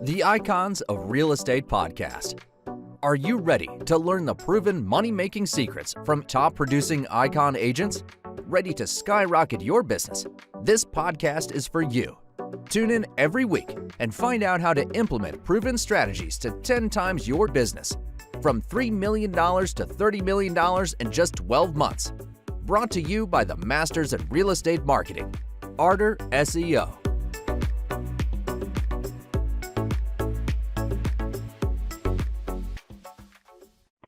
The Icons of Real Estate podcast. Are you ready to learn the proven money-making secrets from top-producing Icon agents? Ready to skyrocket your business? This podcast is for you. Tune in every week and find out how to implement proven strategies to 10 times your business, from $3 million to $30 million in just 12 months. Brought to you by the Masters at Real Estate Marketing, Arter SEO.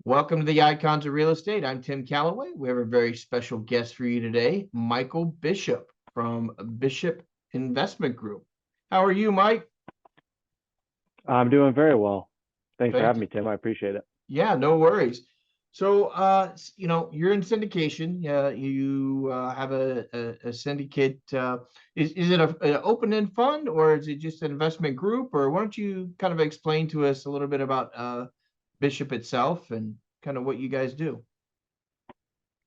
Welcome to the Icons of Real Estate. I'm Tim Calloway. We have a very special guest for you today, Michael Bishop from Bishop Investment Group. How are you, Mike? I'm doing very well. Thanks for having me, Tim. I appreciate it. Yeah, no worries. So, you're in syndication. You have a syndicate. Is it an open-end fund, or is it just an investment group? Or why don't you kind of explain to us a little bit about Bishop itself and kind of what you guys do?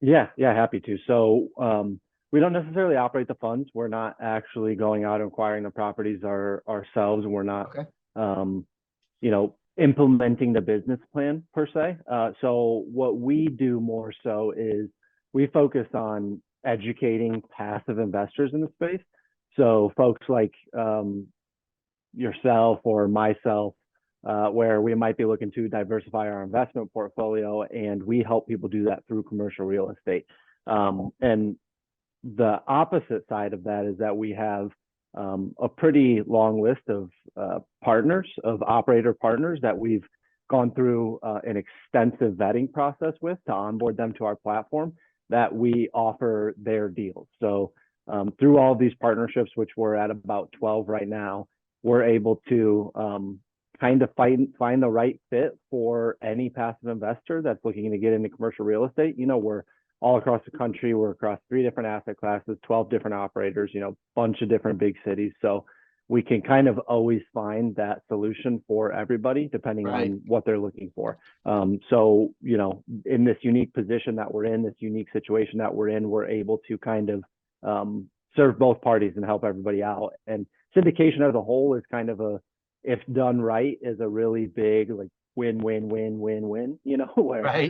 Yeah, happy to. So we don't necessarily operate the funds. We're not actually going out and acquiring the properties ourselves. We're not, implementing the business plan per se. So what we do more so is we focus on educating passive investors in the space. So folks like yourself or myself, where we might be looking to diversify our investment portfolio, and we help people do that through commercial real estate. And the opposite side of that is that we have a pretty long list of partners, of operator partners that we've gone through an extensive vetting process with to onboard them to our platform, that we offer their deals. So through all of these partnerships, which we're at about 12 right now, we're able to kind of find the right fit for any passive investor that's looking to get into commercial real estate. We're all across the country. We're across 3 different asset classes, 12 different operators, bunch of different big cities. So we can kind of always find that solution for everybody, depending on what they're looking for. So, in this unique position that we're in, this unique situation that we're in, we're able to kind of serve both parties and help everybody out. And syndication as a whole is kind of if done right, is a really big win, where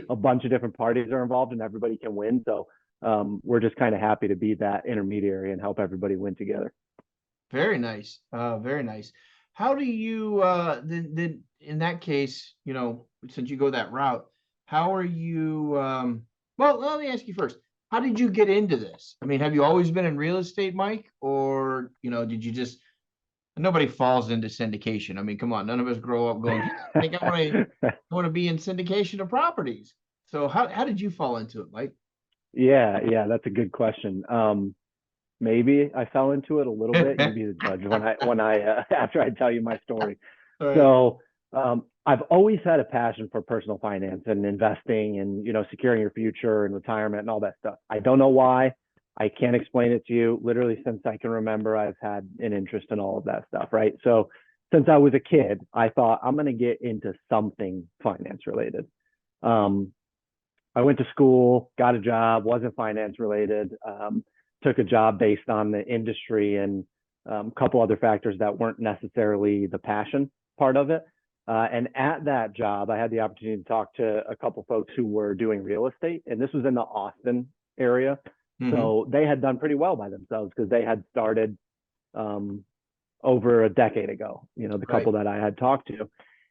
a bunch of different parties are involved and everybody can win. So we're just kind of happy to be that intermediary and help everybody win together. Very nice. Very nice. How do you then in that case, since you go that route, how are you well, let me ask you first. How did you get into this? I mean, have you always been in real estate, Mike? Or, did you just nobody falls into syndication. I mean, come on, none of us grow up going, I think I want to be in syndication of properties. So how did you fall into it, Mike? Yeah, that's a good question. Maybe I fell into it a little bit. You be the judge when I after I tell you my story. Right. So I've always had a passion for personal finance and investing and securing your future and retirement and all that stuff. I don't know why. I can't explain it to you. Literally, since I can remember, I've had an interest in all of that stuff, right? So since I was a kid, I thought I'm going to get into something finance related. I went to school, got a job, wasn't finance related, took a job based on the industry and a couple other factors that weren't necessarily the passion part of it. And at that job, I had the opportunity to talk to a couple folks who were doing real estate, and this was in the Austin area. So they had done pretty well by themselves because they had started over a decade ago, the couple that I had talked to.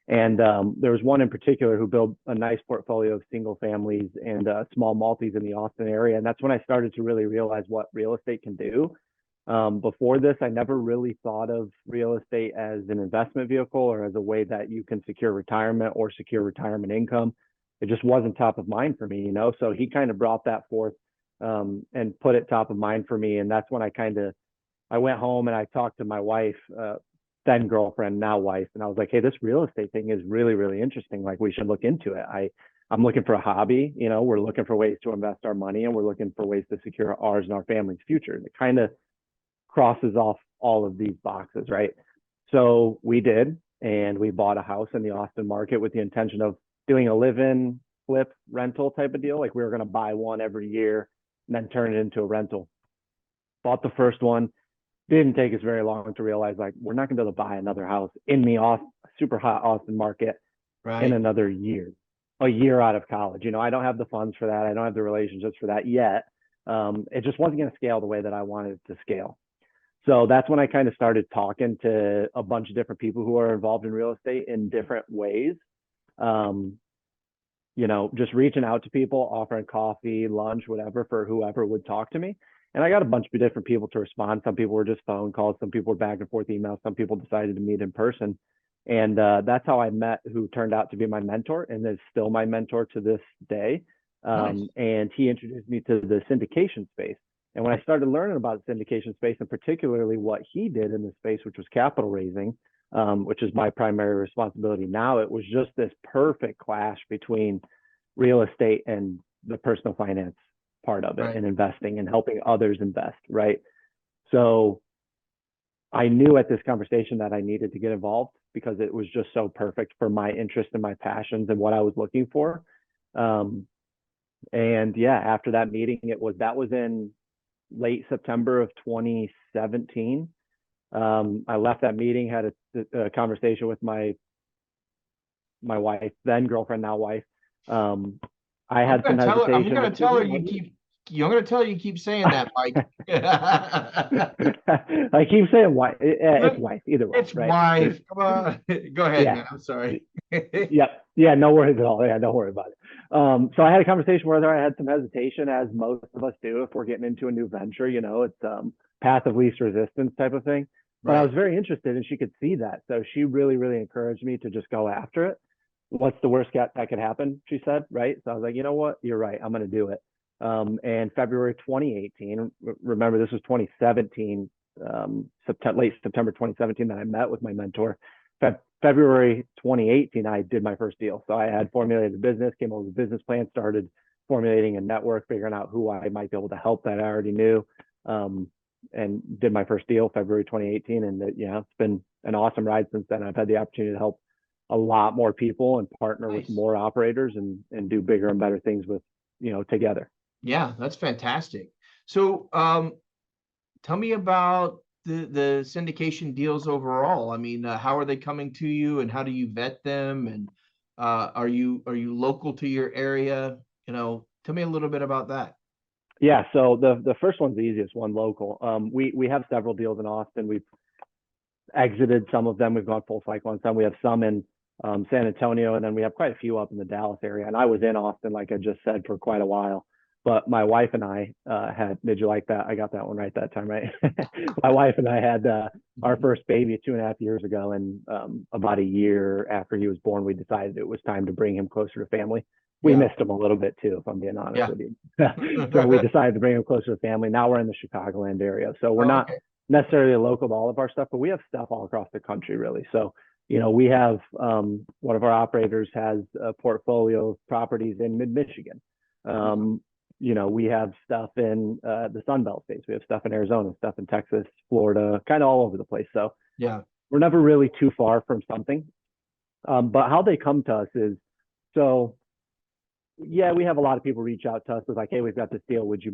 And there was one in particular who built a nice portfolio of single families and small multis in the Austin area. And that's when I started to really realize what real estate can do. Before this, I never really thought of real estate as an investment vehicle or as a way that you can secure retirement or secure retirement income. It just wasn't top of mind for me, So he kind of brought that forth and put it top of mind for me. And that's when I went home and I talked to my wife, then girlfriend, now wife. And I was like, hey, this real estate thing is really, really interesting. We should look into it. I'm looking for a hobby. We're looking for ways to invest our money and we're looking for ways to secure ours and our family's future. And it kind of crosses off all of these boxes, right? So we did, and we bought a house in the Austin market with the intention of doing a live-in, flip, rental type of deal. We were going to buy one every year and then turn it into a rental. Bought the first one, didn't take us very long to realize like we're not going to be able to buy another house in the super hot Austin market in Right. another year, a year out of college. I don't have the funds for that. I don't have the relationships for that yet. It just wasn't going to scale the way that I wanted it to scale. So that's when I kind of started talking to a bunch of different people who are involved in real estate in different ways. Um, just reaching out to people, offering coffee, lunch, whatever for whoever would talk to me. And I got a bunch of different people to respond. Some people were just phone calls, some people were back and forth emails, some people decided to meet in person. And that's how I met who turned out to be my mentor and is still my mentor to this day. Nice. And he introduced me to the syndication space. And when I started learning about the syndication space and particularly what he did in the space, which was capital raising, which is my primary responsibility now, it was just this perfect clash between real estate and the personal finance part of it Right. and investing and helping others invest, right? So I knew at this conversation that I needed to get involved because it was just so perfect for my interest and my passions and what I was looking for. And yeah, after that meeting, that was in late September of 2017. I left that meeting, had a conversation with my wife, then girlfriend, now wife. I had some hesitation. I'm gonna tell her you keep saying that, Mike. I keep saying wife. It's wife, either way. It's right? wife. Come on. Go ahead, Yeah. man. I'm sorry. Yep. Yeah, no worries at all. Yeah, don't worry about it. So I had a conversation where I had some hesitation, as most of us do if we're getting into a new venture. It's path of least resistance type of thing. But I was very interested and she could see that. So she really, really encouraged me to just go after it. What's the worst that could happen? She said, right? So I was like, you know what? You're right. I'm going to do it. And February 2018, remember this was 2017, late September 2017 that I met with my mentor. February 2018, I did my first deal. So I had formulated a business, came up with a business plan, started formulating a network, figuring out who I might be able to help that I already knew, and did my first deal February 2018. And it's been an awesome ride since then. I've had the opportunity to help a lot more people and partner with more operators and do bigger and better things with, together. Yeah, that's fantastic. So, tell me about the syndication deals overall. I mean, how are they coming to you, and how do you vet them? And are you local to your area? Tell me a little bit about that. Yeah, so the first one's the easiest one, local. We have several deals in Austin. We've exited some of them. We've gone full cycle on some. We have some in San Antonio, and then we have quite a few up in the Dallas area. And I was in Austin, like I just said, for quite a while. But my wife and I did you like that? I got that one right that time, right? My wife and I had our first baby 2.5 years ago. And about a year after he was born, we decided it was time to bring him closer to family. We missed him a little bit too, if I'm being honest with you. So we decided to bring him closer to family. Now we're in the Chicagoland area. So we're not necessarily local to all of our stuff, but we have stuff all across the country, really. So, we have one of our operators has a portfolio of properties in mid-Michigan. We have stuff in the Sun Belt states. We have stuff in Arizona, stuff in Texas, Florida, kind of all over the place. So we're never really too far from something. But how they come to us is, we have a lot of people reach out to us with like, hey, we've got this deal. Would you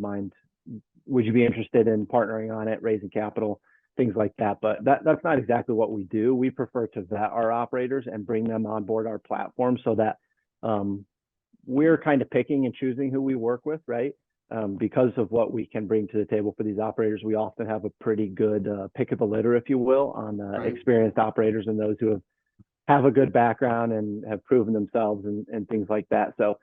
be interested in partnering on it, raising capital, things like that? But that's not exactly what we do. We prefer to vet our operators and bring them on board our platform so that we're kind of picking and choosing who we work with, right? Because of what we can bring to the table for these operators, we often have a pretty good pick of the litter, if you will, on experienced operators and those who have a good background and have proven themselves and things like that. So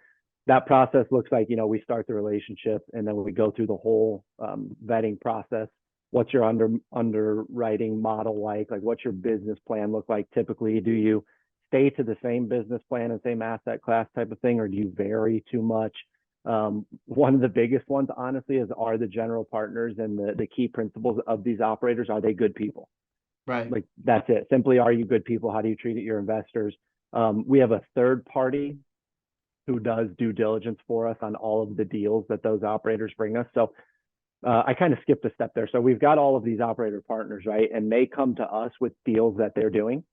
that process looks like, we start the relationship and then we go through the whole vetting process. What's your underwriting model like? Like, what's your business plan look like? Typically, do you stay to the same business plan and same asset class type of thing, or do you vary too much? One of the biggest ones, honestly, are the general partners and the key principles of these operators. Are they good people? Right. Like, that's it. Simply, are you good people? How do you treat your investors? We have a third party who does due diligence for us on all of the deals that those operators bring us. So I kind of skipped a step there. So we've got all of these operator partners, right? And they come to us with deals that they're doing.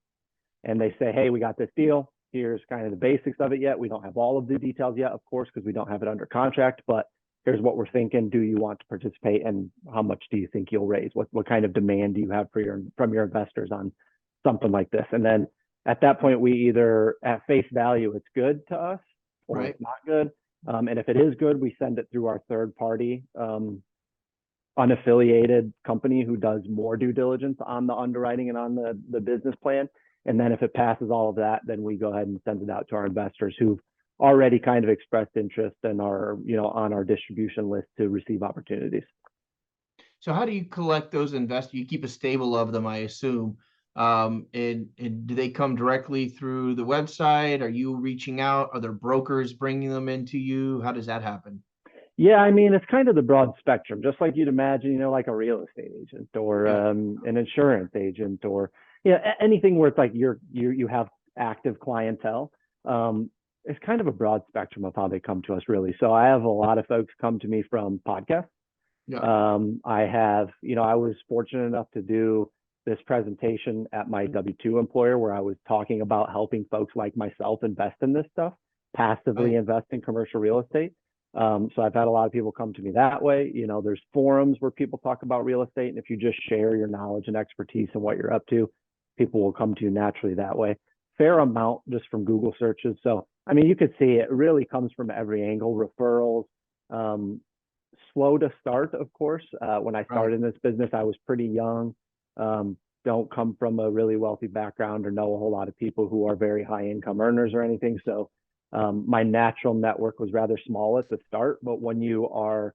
And they say, hey, we got this deal. Here's kind of the basics of it yet. We don't have all of the details yet, of course, because we don't have it under contract, but here's what we're thinking. Do you want to participate, and how much do you think you'll raise? What kind of demand do you have from your investors on something like this? And then at that point, we either at face value it's good to us or Right. it's not good. And if it is good, we send it through our third party unaffiliated company who does more due diligence on the underwriting and on the business plan. And then if it passes all of that, then we go ahead and send it out to our investors who've already kind of expressed interest and are, on our distribution list to receive opportunities. So how do you collect those investors? You keep a stable of them, I assume. And do they come directly through the website? Are you reaching out? Are there brokers bringing them into you? How does that happen? Yeah, I mean, it's kind of the broad spectrum, just like you'd imagine, like a real estate agent or an insurance agent or anything where it's like you have active clientele. It's kind of a broad spectrum of how they come to us, really. So I have a lot of folks come to me from podcasts. Yeah. I have, I was fortunate enough to do this presentation at my W-2 employer where I was talking about helping folks like myself invest in this stuff, passively invest in commercial real estate. So I've had a lot of people come to me that way. There's forums where people talk about real estate, and if you just share your knowledge and expertise and what you're up to, people will come to you naturally that way. Fair amount just from Google searches. So, I mean, you could see it really comes from every angle. Referrals, slow to start, of course. When I started in this business, I was pretty young. Don't come from a really wealthy background or know a whole lot of people who are very high income earners or anything. So my natural network was rather small at the start, but when you are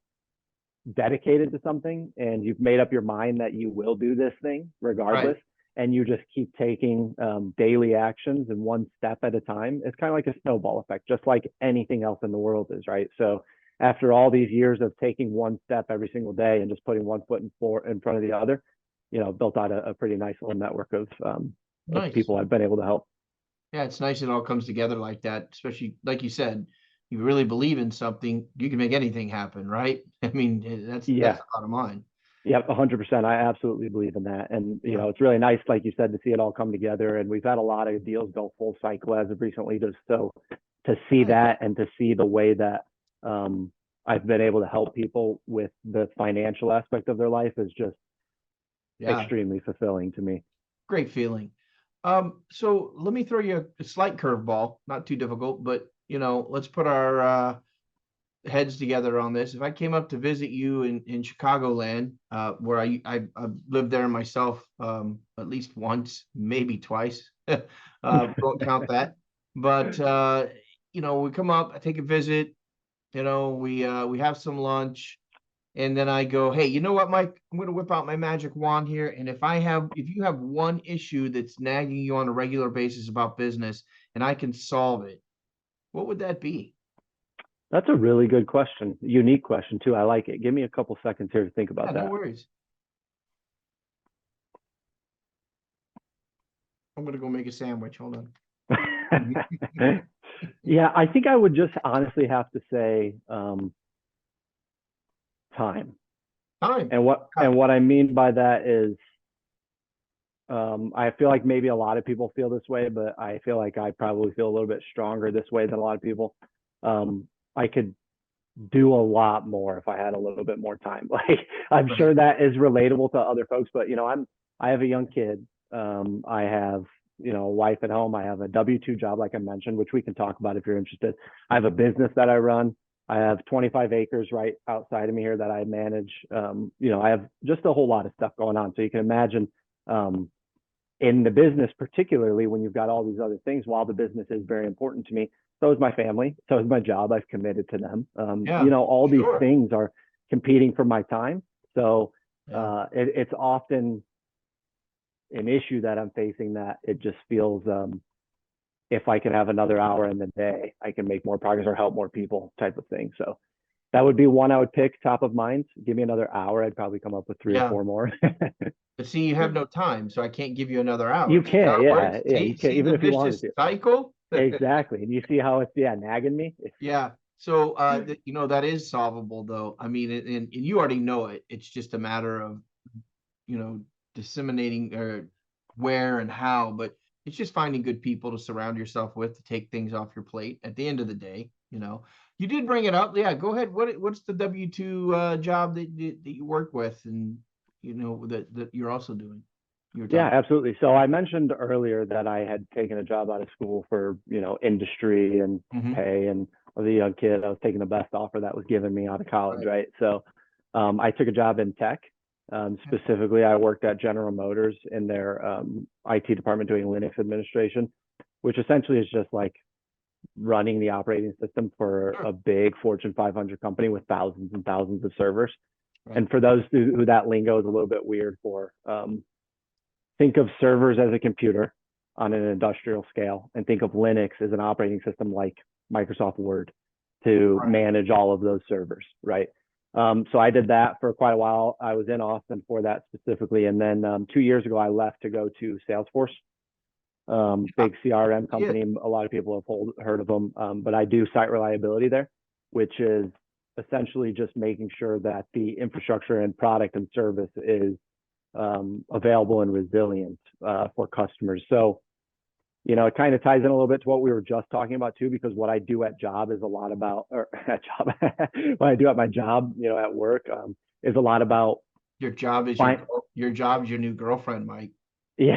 dedicated to something and you've made up your mind that you will do this thing regardless, and you just keep taking daily actions and one step at a time, it's kind of like a snowball effect, just like anything else in the world is, right? So after all these years of taking one step every single day and just putting one foot in front of the other, built out a pretty nice little network of people I've been able to help. Yeah, it's nice it all comes together like that, especially like you said, you really believe in something, you can make anything happen, right? I mean, that's the bottom line. Yep, 100%. I absolutely believe in that. And, it's really nice, like you said, to see it all come together. And we've had a lot of deals go full cycle as of recently. So to see that and to see the way that I've been able to help people with the financial aspect of their life is just extremely fulfilling to me. Great feeling. So let me throw you a slight curveball, not too difficult, but let's put our heads together on this. If I came up to visit you in Chicagoland, where I lived there myself at least once, maybe twice, don't count that. But we come up, I take a visit, we have some lunch. And then I go, hey, you know what, Mike? I'm going to whip out my magic wand here. And if you have one issue that's nagging you on a regular basis about business and I can solve it, what would that be? That's a really good question. Unique question too. I like it. Give me a couple seconds here to think about that. No worries. I'm going to go make a sandwich. Hold on. Yeah, I think I would just honestly have to say, time. And what I mean by that is I feel like maybe a lot of people feel this way, but I feel like I probably feel a little bit stronger this way than a lot of people. I could do a lot more if I had a little bit more time. Like I'm sure that is relatable to other folks, but I have a young kid. I have a wife at home. I have a W-2 job, like I mentioned, which we can talk about if you're interested. I have a business that I run. I have 25 acres right outside of me here that I manage. I have just a whole lot of stuff going on. So you can imagine in the business, particularly when you've got all these other things, while the business is very important to me, so is my family, so is my job. I've committed to them. All these things are competing for my time. So it's often an issue that I'm facing that it just feels if I could have another hour in the day, I can make more progress or help more people type of thing. So that would be one I would pick top of mind. Give me another hour. I'd probably come up with 3 or 4 more. But see, you have no time, so I can't give you another hour. You can't, you can't, even if you wanted to. Cycle? Exactly. And you see how it's nagging me? Yeah. So that is solvable though. I mean, and you already know it. It's just a matter of disseminating or where and how. But it's just finding good people to surround yourself with to take things off your plate at the end of the day. You did bring it up. Yeah, go ahead. What's the W-2 job that you work with, and that you're also doing? Yeah, absolutely. So I mentioned earlier that I had taken a job out of school for, industry and pay, and as a young kid, I was taking the best offer that was given me out of college, right? So I took a job in tech. Specifically, I worked at General Motors in their IT department doing Linux administration, which essentially is just like running the operating system for a big Fortune 500 company with thousands and thousands of servers. Right. And for those who that lingo is a little bit weird for, think of servers as a computer on an industrial scale, and think of Linux as an operating system like Microsoft Word to manage all of those servers, right? So I did that for quite a while. I was in Austin for that specifically. And then 2 years ago, I left to go to Salesforce, big CRM company. A lot of people have heard of them, but I do site reliability there, which is essentially just making sure that the infrastructure and product and service is available and resilient for customers. So, it kind of ties in a little bit to what we were just talking about too, because what I do at job is a lot about, or at job, what I do at my job, at work, is a lot about. Your job is your job is your new girlfriend, Mike. Yeah.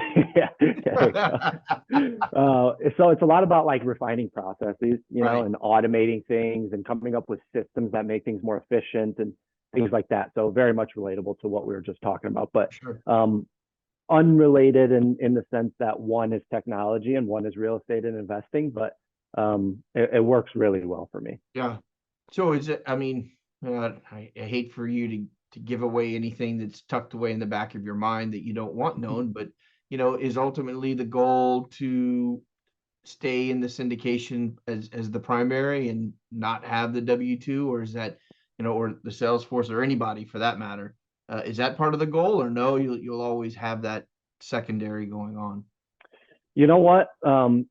So it's a lot about like refining processes, and automating things and coming up with systems that make things more efficient and things like that. So very much relatable to what we were just talking about, but unrelated in the sense that one is technology and one is real estate and investing, but it works really well for me. Yeah. So is it, I hate for you to give away anything that's tucked away in the back of your mind that you don't want known, but is ultimately the goal to stay in the syndication as the primary and not have the W-2, or is that, or the Salesforce or anybody for that matter? Is that part of the goal, or no, you'll always have that secondary going on? You know what? To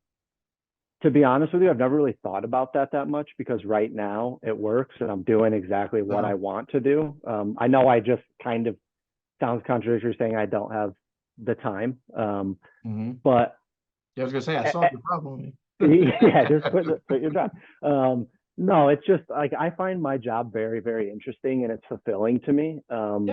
be honest with you, I've never really thought about that much, because right now it works and I'm doing exactly what I want to do. I know I just kind of sounds contradictory saying I don't have the time, but I was gonna say I solved your problem. Yeah, just quit your job. No, it's just like I find my job very, very interesting and it's fulfilling to me. And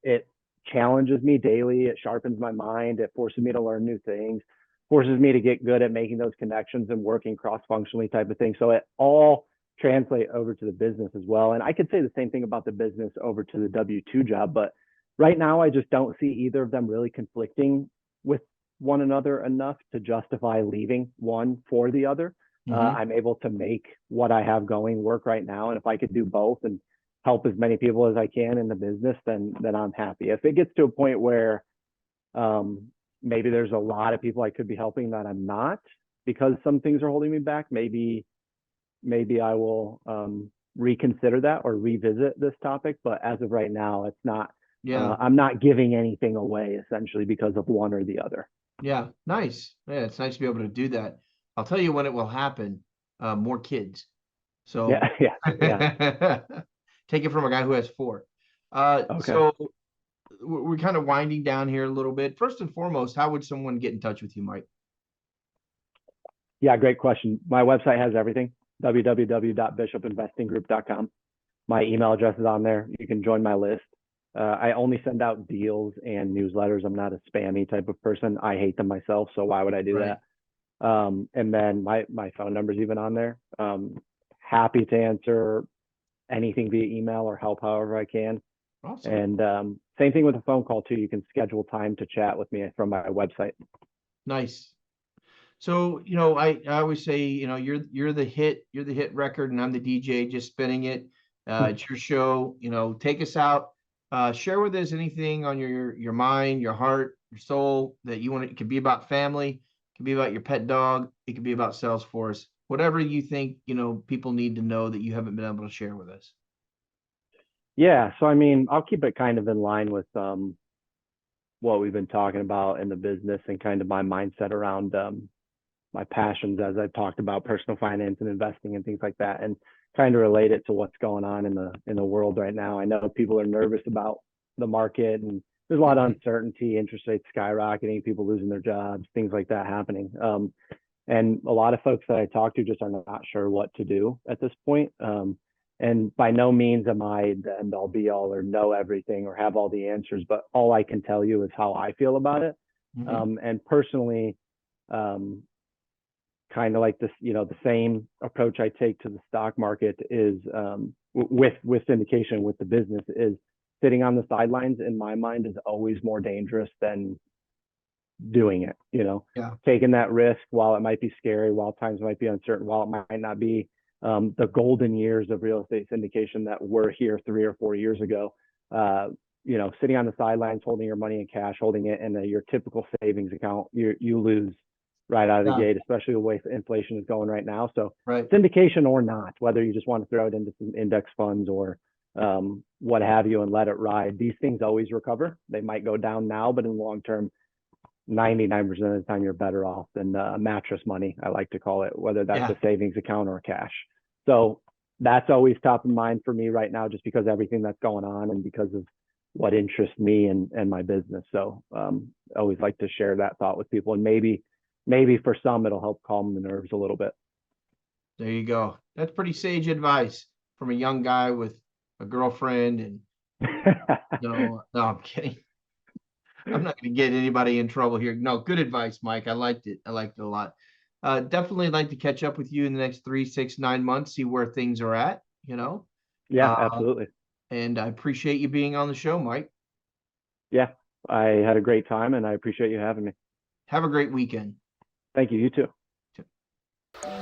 it challenges me daily. It sharpens my mind. It forces me to learn new things, forces me to get good at making those connections and working cross-functionally type of thing. So it all translates over to the business as well. And I could say the same thing about the business over to the W-2 job, but right now I just don't see either of them really conflicting with one another enough to justify leaving one for the other. I'm able to make what I have going work right now. And if I could do both and help as many people as I can in the business, then I'm happy. If it gets to a point where maybe there's a lot of people I could be helping that I'm not, because some things are holding me back, maybe I will reconsider that or revisit this topic. But as of right now, it's not, I'm not giving anything away essentially because of one or the other. Yeah, nice. Yeah, it's nice to be able to do that. I'll tell you when it will happen. More kids. So yeah. Take it from a guy who has 4. Okay. So we're kind of winding down here a little bit. First and foremost, how would someone get in touch with you, Mike? Yeah, great question. My website has everything, www.bishopinvestinggroup.com. My email address is on there. You can join my list. I only send out deals and newsletters. I'm not a spammy type of person. I hate them myself, so why would I do that? And then my phone number is even on there. Happy to answer anything via email or help however I can. Awesome. And same thing with a phone call too. You can schedule time to chat with me from my website. Nice. So, I always say, you're the hit record and I'm the DJ just spinning it. It's your show, take us out. Share with us anything on your mind, your heart, your soul that you want. It could be about family, it could be about your pet dog, it could be about Salesforce, whatever you think, people need to know that you haven't been able to share with us. Yeah. So, I'll keep it kind of in line with what we've been talking about in the business and kind of my mindset around my passions, as I talked about personal finance and investing and things like that, and kind of relate it to what's going on in the world right now. I know people are nervous about the market and there's a lot of uncertainty, interest rates skyrocketing, people losing their jobs, things like that happening. And a lot of folks that I talk to just are not sure what to do at this point. And by no means am I the end all be all or know everything or have all the answers, but all I can tell you is how I feel about it. And personally, kind of like this, the same approach I take to the stock market is with syndication, with the business, is sitting on the sidelines, in my mind, is always more dangerous than doing it. Taking that risk, while it might be scary, while times might be uncertain, while it might not be the golden years of real estate syndication that were here 3 or 4 years ago. Sitting on the sidelines, holding your money in cash, holding it in your typical savings account, you lose right out of the gate, especially the way inflation is going right now. So syndication or not, whether you just want to throw it into some index funds or what have you and let it ride, these things always recover. They might go down now, but in the long term, 99% of the time you're better off than mattress money, I like to call it, whether that's a savings account or cash. So that's always top of mind for me right now, just because everything that's going on and because of what interests me and my business. So I always like to share that thought with people, and maybe for some it'll help calm the nerves a little bit. There you go. That's pretty sage advice from a young guy with a girlfriend. And no, I'm kidding. I'm not going to get anybody in trouble here. No, good advice, Mike. I liked it. I liked it a lot. Definitely like to catch up with you in the next 3, 6, 9 months, see where things are at, Yeah, absolutely. And I appreciate you being on the show, Mike. Yeah, I had a great time and I appreciate you having me. Have a great weekend. Thank you. You too.